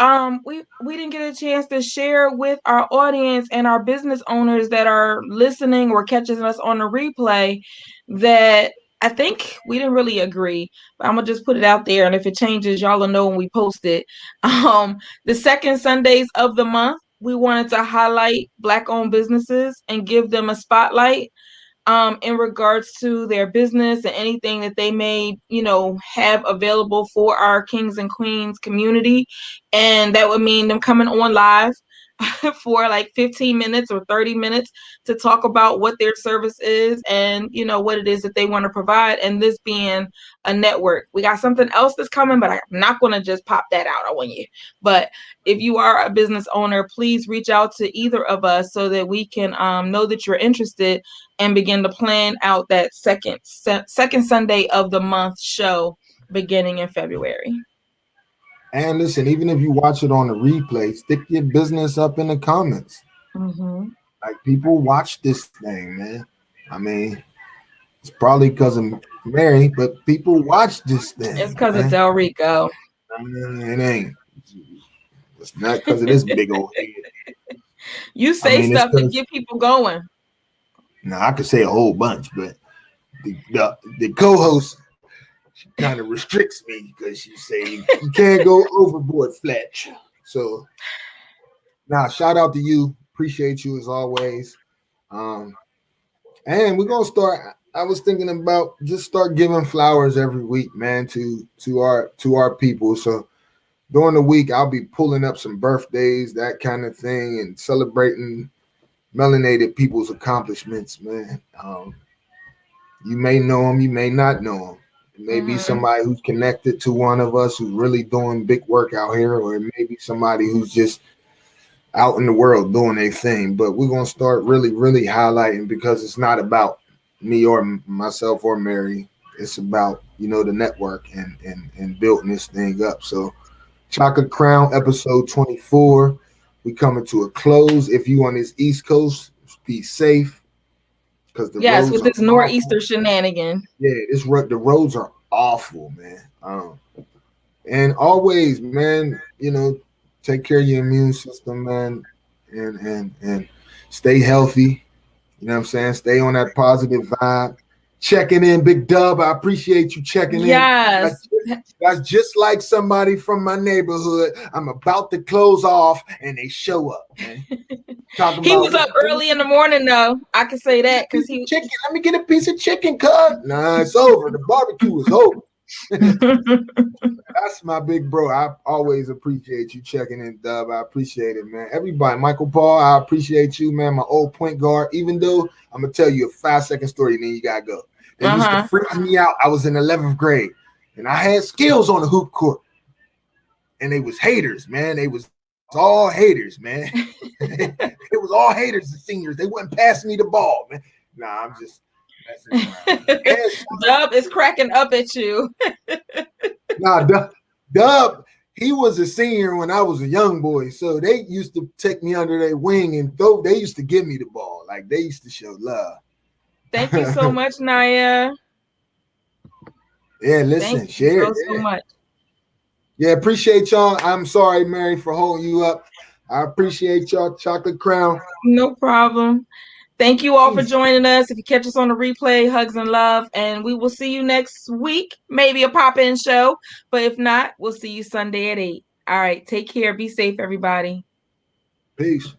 we didn't get a chance to share with our audience and our business owners that are listening or catching us on the replay that I think we didn't really agree, but I'm gonna just put it out there, and if it changes, y'all will know when we post it. The second Sundays of the month, we wanted to highlight Black-owned businesses and give them a spotlight in regards to their business and anything that they may, have available for our kings and queens community. And that would mean them coming on live for like 15 minutes or 30 minutes to talk about what their service is and what it is that they want to provide, and this being a network. We got something else that's coming, but I'm not going to just pop that out on you. But if you are a business owner, please reach out to either of us so that we can know that you're interested and begin to plan out that second Sunday of the month show beginning in February. And listen, even if you watch it on the replay, stick your business up in the comments. Mm-hmm. Like people watch this thing, man. I mean, it's probably because of Mary, but people watch this It's thing, because of man. Del Rico. I mean, it ain't. It's not because of this big old head. You I say mean, it's stuff to because get people going. now I could say a whole bunch, but the co-host she kind of restricts me because she say you can't go overboard, Fletch. So now shout out to you. Appreciate you as always. Um, and we're gonna start. I was thinking about just start giving flowers every week, man, to our people. So during the week, I'll be pulling up some birthdays, that kind of thing, and celebrating melanated people's accomplishments, man. You may know them, you may not know them. It may be Mm-hmm. somebody who's connected to one of us who's really doing big work out here, or it may be somebody who's just out in the world doing their thing. But we're gonna start really, really highlighting because it's not about me or myself or Mary. It's about the network and building this thing up. So Chocolate Crown episode 24. We coming to a close. If you on this East Coast, be safe because the Yes, roads with are this awful. nor'easter shenanigan. Yeah, the roads are awful, man. And always, man, take care of your immune system, man, and stay healthy. You know what I'm saying? Stay on that positive vibe. Checking in, Big Dub. I appreciate you checking in. Yes. That's just like somebody from my neighborhood. I'm about to close off, and they show up, man. Talking He about was up early in the morning though. I can say get a that because piece of he chicken. Let me get a piece of chicken, cuz. Nah, it's over. The barbecue is over. That's my big bro. I always appreciate you checking in, Dub. I appreciate it, man. Everybody, Michael Paul, I appreciate you, man. My old point guard. Even though I'm gonna tell you a 5 second story, and then you gotta go. They used to uh-huh. freeze me out. I was in 11th grade, and I had skills on the hoop court, and they was haters, man. They was all haters, man. It was all haters, the seniors. They wouldn't pass me the ball, man. Nah, I'm just messing around. And Dub is cracking up at you. nah, Dub, he was a senior when I was a young boy, so they used to take me under their wing and throw. They used to give me the ball, like they used to show love. Thank you so much, Naya. Yeah, Thank listen, you share it. so much. Yeah, appreciate y'all. I'm sorry, Mary, for holding you up. I appreciate y'all, Chocolate Crown. No problem. Thank you all for Peace. joining us. If you catch us on the replay, hugs and love. And we will see you next week. Maybe a pop in show. But if not, we'll see you Sunday at 8. All right. Take care. Be safe, everybody. Peace.